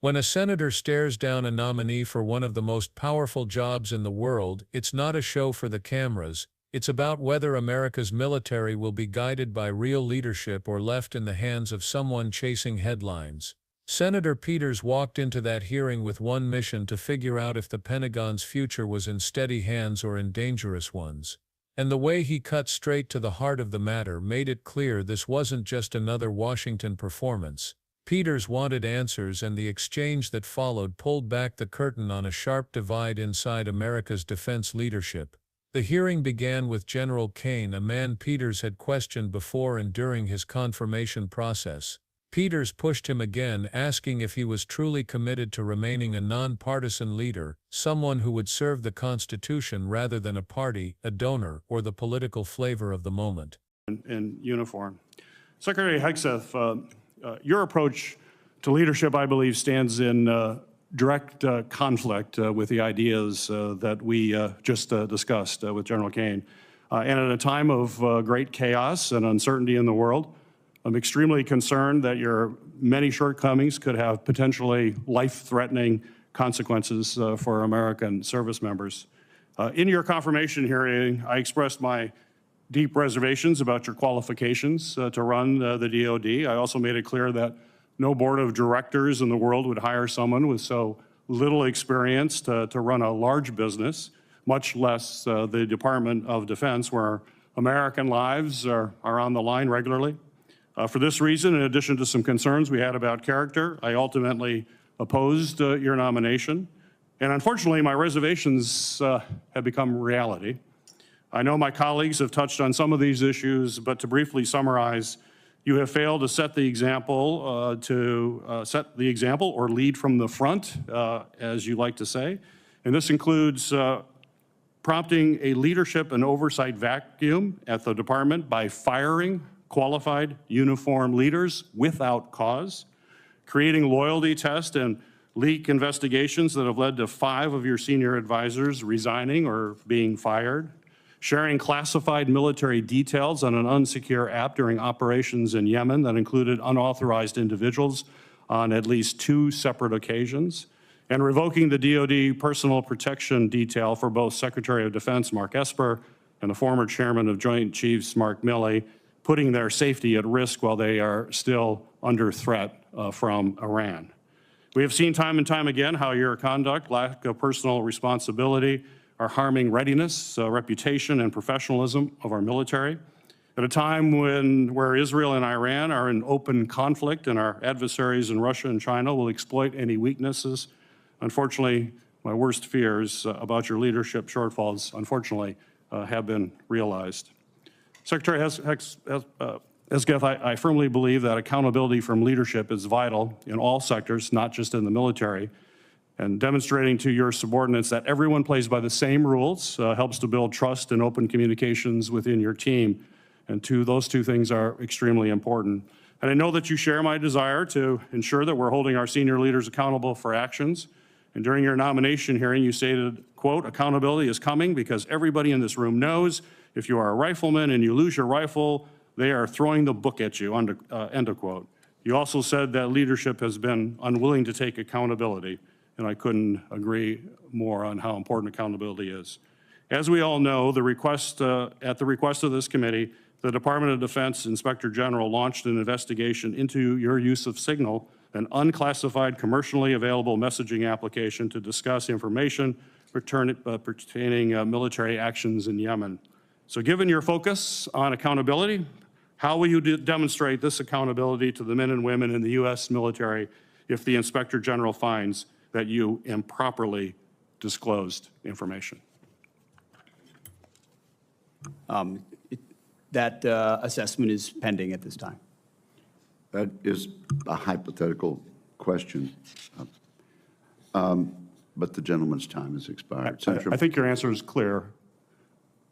When a senator stares down a nominee for one of the most powerful jobs in the world, it's not a show for the cameras. It's about whether America's military will be guided by real leadership or left in the hands of someone chasing headlines. Senator Peters walked into that hearing with one mission: to figure out if the Pentagon's future was in steady hands or in dangerous ones. And the way he cut straight to the heart of the matter made it clear this wasn't just another Washington performance. Peters wanted answers, and the exchange that followed pulled back the curtain on a sharp divide inside America's defense leadership. The hearing began with General Kane, a man Peters had questioned before and during his confirmation process. Peters pushed him again, asking if he was truly committed to remaining a nonpartisan leader, someone who would serve the Constitution rather than a party, a donor, or the political flavor of the moment. In uniform. Secretary Hegseth, your approach to leadership, I believe, stands in direct conflict with the ideas that we just discussed with General Kane. And at a time of great chaos and uncertainty in the world, I'm extremely concerned that your many shortcomings could have potentially life-threatening consequences for American service members. In your confirmation hearing, I expressed my deep reservations about your qualifications to run the DoD. I also made it clear that no board of directors in the world would hire someone with so little experience to run a large business, much less the Department of Defense, where American lives are on the line regularly. For this reason, in addition to some concerns we had about character, I ultimately opposed your nomination. And unfortunately, my reservations have become reality. I know my colleagues have touched on some of these issues, but to briefly summarize, you have failed to set the example, or lead from the front, as you like to say. And this includes prompting a leadership and oversight vacuum at the department by firing qualified uniformed leaders without cause, creating loyalty tests and leak investigations that have led to 5 of your senior advisors resigning or being fired, sharing classified military details on an unsecure app during operations in Yemen that included unauthorized individuals on at least 2 separate occasions, and revoking the DoD personal protection detail for both Secretary of Defense Mark Esper and the former Chairman of Joint Chiefs Mark Milley, putting their safety at risk while they are still under threat from Iran. We have seen time and time again how your conduct, lack of personal responsibility, are harming readiness, reputation, and professionalism of our military. At a time where Israel and Iran are in open conflict and our adversaries in Russia and China will exploit any weaknesses, unfortunately, my worst fears about your leadership shortfalls, unfortunately, have been realized. Secretary Hegseth, I firmly believe that accountability from leadership is vital in all sectors, not just in the military. And demonstrating to your subordinates that everyone plays by the same rules helps to build trust and open communications within your team. And those two things are extremely important. And I know that you share my desire to ensure that we're holding our senior leaders accountable for actions. And during your nomination hearing, you stated, quote, "Accountability is coming because everybody in this room knows if you are a rifleman and you lose your rifle, they are throwing the book at you," end of quote. You also said that leadership has been unwilling to take accountability, and I couldn't agree more on how important accountability is. As we all know, at the request of this committee, the Department of Defense Inspector General launched an investigation into your use of Signal, an unclassified commercially available messaging application to discuss information pertaining military actions in Yemen. So given your focus on accountability, how will you demonstrate this accountability to the men and women in the U.S. military if the Inspector General finds that you improperly disclosed information? That assessment is pending at this time. That is a hypothetical question, but the gentleman's time has expired. I think your answer is clear.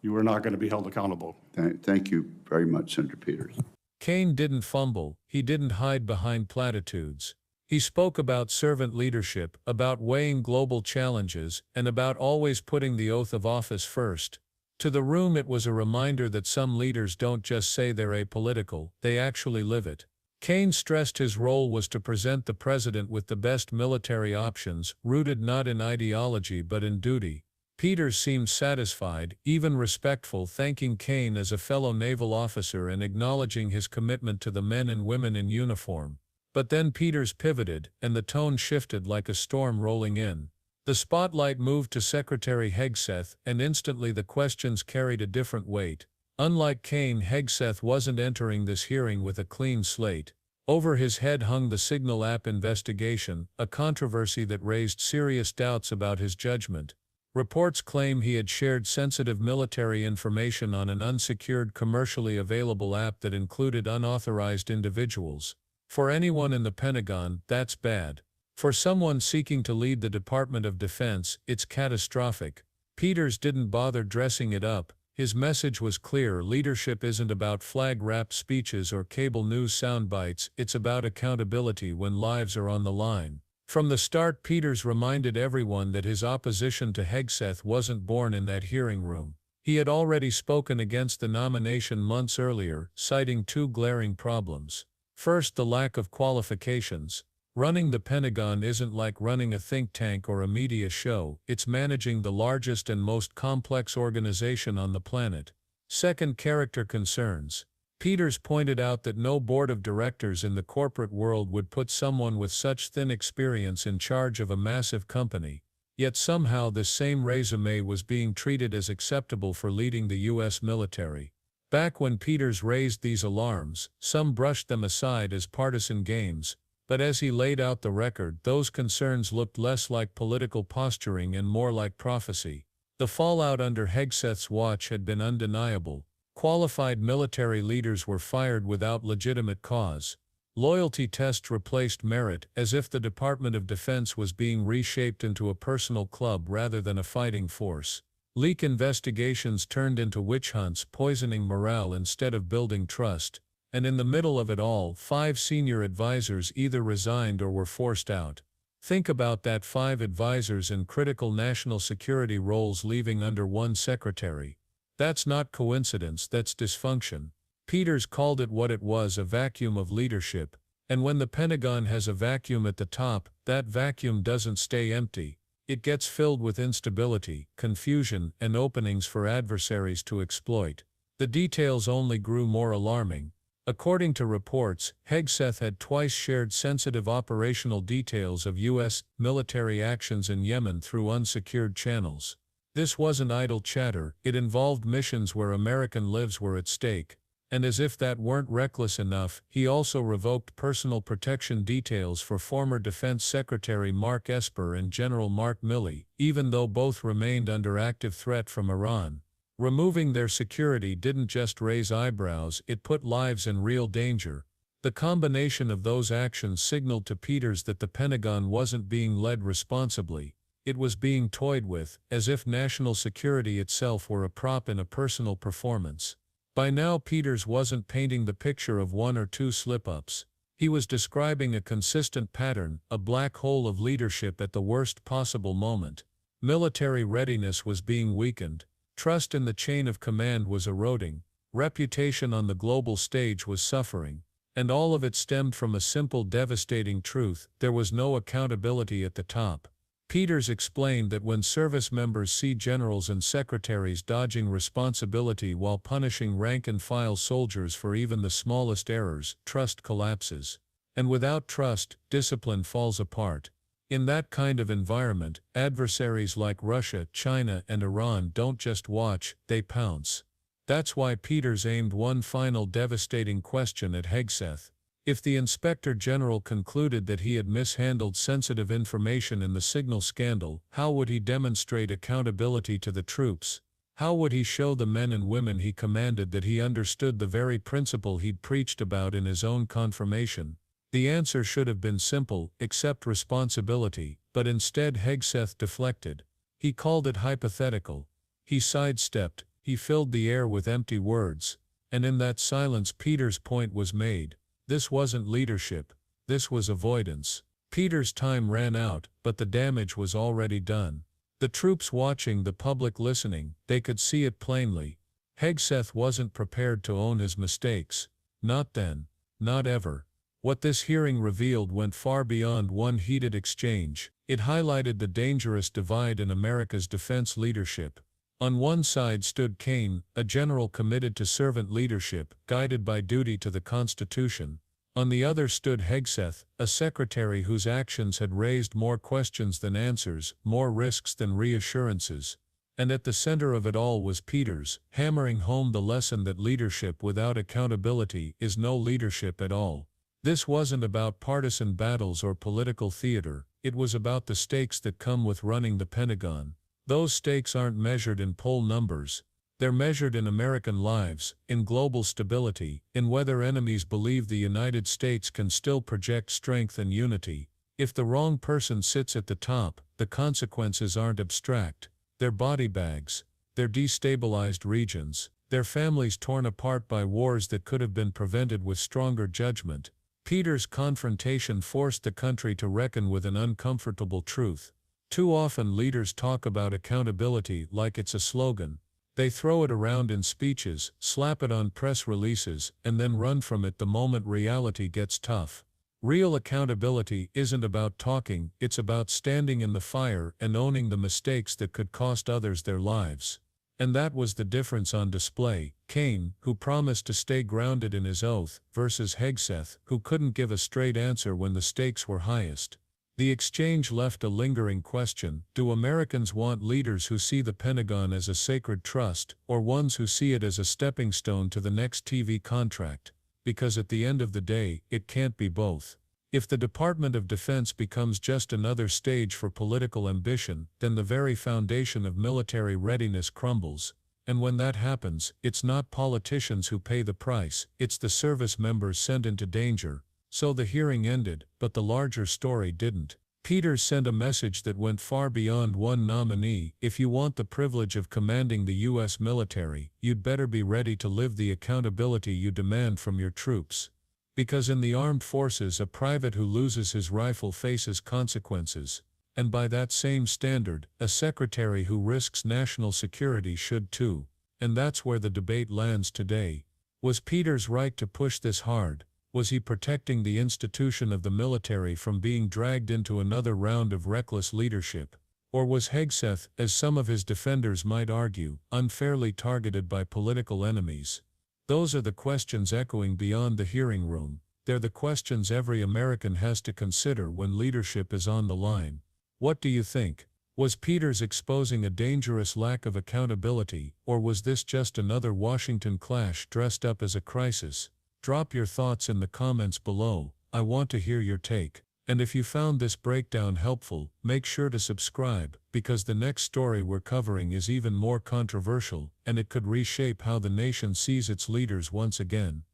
You are not going to be held accountable. Thank you very much, Senator Peters. Kane didn't fumble, he didn't hide behind platitudes. He spoke about servant leadership, about weighing global challenges, and about always putting the oath of office first. To the room, it was a reminder that some leaders don't just say they're apolitical, they actually live it. Kane stressed his role was to present the president with the best military options, rooted not in ideology but in duty. Peters seemed satisfied, even respectful, thanking Kane as a fellow naval officer and acknowledging his commitment to the men and women in uniform. But then Peters pivoted, and the tone shifted like a storm rolling in. The spotlight moved to Secretary Hegseth, and instantly the questions carried a different weight. Unlike Kane, Hegseth wasn't entering this hearing with a clean slate. Over his head hung the Signal app investigation, a controversy that raised serious doubts about his judgment. Reports claim he had shared sensitive military information on an unsecured commercially available app that included unauthorized individuals. For anyone in the Pentagon, that's bad. For someone seeking to lead the Department of Defense, it's catastrophic. Peters didn't bother dressing it up. His message was clear: leadership isn't about flag-wrapped speeches or cable news soundbites, it's about accountability when lives are on the line. From the start, Peters reminded everyone that his opposition to Hegseth wasn't born in that hearing room. He had already spoken against the nomination months earlier, citing two glaring problems. First, the lack of qualifications. Running the Pentagon isn't like running a think tank or a media show, it's managing the largest and most complex organization on the planet. Second, character concerns. Peters pointed out that no board of directors in the corporate world would put someone with such thin experience in charge of a massive company. Yet somehow this same resume was being treated as acceptable for leading the U.S. military. Back when Peters raised these alarms, some brushed them aside as partisan games. But as he laid out the record, those concerns looked less like political posturing and more like prophecy. The fallout under Hegseth's watch had been undeniable. Qualified military leaders were fired without legitimate cause. Loyalty tests replaced merit, as if the Department of Defense was being reshaped into a personal club rather than a fighting force. Leak investigations turned into witch hunts, poisoning morale instead of building trust. And in the middle of it all, 5 senior advisors either resigned or were forced out. Think about that: 5 advisors in critical national security roles leaving under one secretary. That's not coincidence, that's dysfunction. Peters called it what it was: a vacuum of leadership. And when the Pentagon has a vacuum at the top, that vacuum doesn't stay empty. It gets filled with instability, confusion, and openings for adversaries to exploit. The details only grew more alarming. According to reports, Hegseth had twice shared sensitive operational details of U.S. military actions in Yemen through unsecured channels. This wasn't idle chatter, it involved missions where American lives were at stake. And as if that weren't reckless enough, he also revoked personal protection details for former Defense Secretary Mark Esper and General Mark Milley, even though both remained under active threat from Iran. Removing their security didn't just raise eyebrows, it put lives in real danger. The combination of those actions signaled to Peters that the Pentagon wasn't being led responsibly. It was being toyed with, as if national security itself were a prop in a personal performance. By now Peters wasn't painting the picture of 1 or 2 slip-ups. He was describing a consistent pattern, a black hole of leadership at the worst possible moment. Military readiness was being weakened. Trust in the chain of command was eroding. Reputation on the global stage was suffering. And all of it stemmed from a simple, devastating truth: there was no accountability at the top. Peters explained that when service members see generals and secretaries dodging responsibility while punishing rank-and-file soldiers for even the smallest errors, trust collapses. And without trust, discipline falls apart. In that kind of environment, adversaries like Russia, China, and Iran don't just watch, they pounce. That's why Peters aimed one final devastating question at Hegseth. If the Inspector General concluded that he had mishandled sensitive information in the Signal scandal, how would he demonstrate accountability to the troops? How would he show the men and women he commanded that he understood the very principle he'd preached about in his own confirmation? The answer should have been simple: accept responsibility, but instead Hegseth deflected. He called it hypothetical. He sidestepped, he filled the air with empty words, and in that silence Peters' point was made. This wasn't leadership, this was avoidance. Peters' time ran out, but the damage was already done. The troops watching, the public listening, they could see it plainly. Hegseth wasn't prepared to own his mistakes. Not then. Not ever. What this hearing revealed went far beyond one heated exchange. It highlighted the dangerous divide in America's defense leadership. On one side stood Kane, a general committed to servant leadership, guided by duty to the Constitution. On the other stood Hegseth, a secretary whose actions had raised more questions than answers, more risks than reassurances. And at the center of it all was Peters, hammering home the lesson that leadership without accountability is no leadership at all. This wasn't about partisan battles or political theater, it was about the stakes that come with running the Pentagon. Those stakes aren't measured in poll numbers. They're measured in American lives, in global stability, in whether enemies believe the United States can still project strength and unity. If the wrong person sits at the top, the consequences aren't abstract. They're body bags. They're destabilized regions. Their families torn apart by wars that could have been prevented with stronger judgment. Peters' confrontation forced the country to reckon with an uncomfortable truth. Too often leaders talk about accountability like it's a slogan. They throw it around in speeches, slap it on press releases, and then run from it the moment reality gets tough. Real accountability isn't about talking, it's about standing in the fire and owning the mistakes that could cost others their lives. And that was the difference on display. Kane, who promised to stay grounded in his oath, versus Hegseth, who couldn't give a straight answer when the stakes were highest. The exchange left a lingering question: do Americans want leaders who see the Pentagon as a sacred trust, or ones who see it as a stepping stone to the next TV contract? Because at the end of the day, it can't be both. If the Department of Defense becomes just another stage for political ambition, then the very foundation of military readiness crumbles. And when that happens, it's not politicians who pay the price, it's the service members sent into danger. So the hearing ended, but the larger story didn't. Peters sent a message that went far beyond one nominee. If you want the privilege of commanding the U.S. military, you'd better be ready to live the accountability you demand from your troops. Because in the armed forces, a private who loses his rifle faces consequences. And by that same standard, a secretary who risks national security should too. And that's where the debate lands today. Was Peters right to push this hard? Was he protecting the institution of the military from being dragged into another round of reckless leadership? Or was Hegseth, as some of his defenders might argue, unfairly targeted by political enemies? Those are the questions echoing beyond the hearing room. They're the questions every American has to consider when leadership is on the line. What do you think? Was Peters exposing a dangerous lack of accountability, or was this just another Washington clash dressed up as a crisis? Drop your thoughts in the comments below. I want to hear your take. And if you found this breakdown helpful, make sure to subscribe, because the next story we're covering is even more controversial, and it could reshape how the nation sees its leaders once again.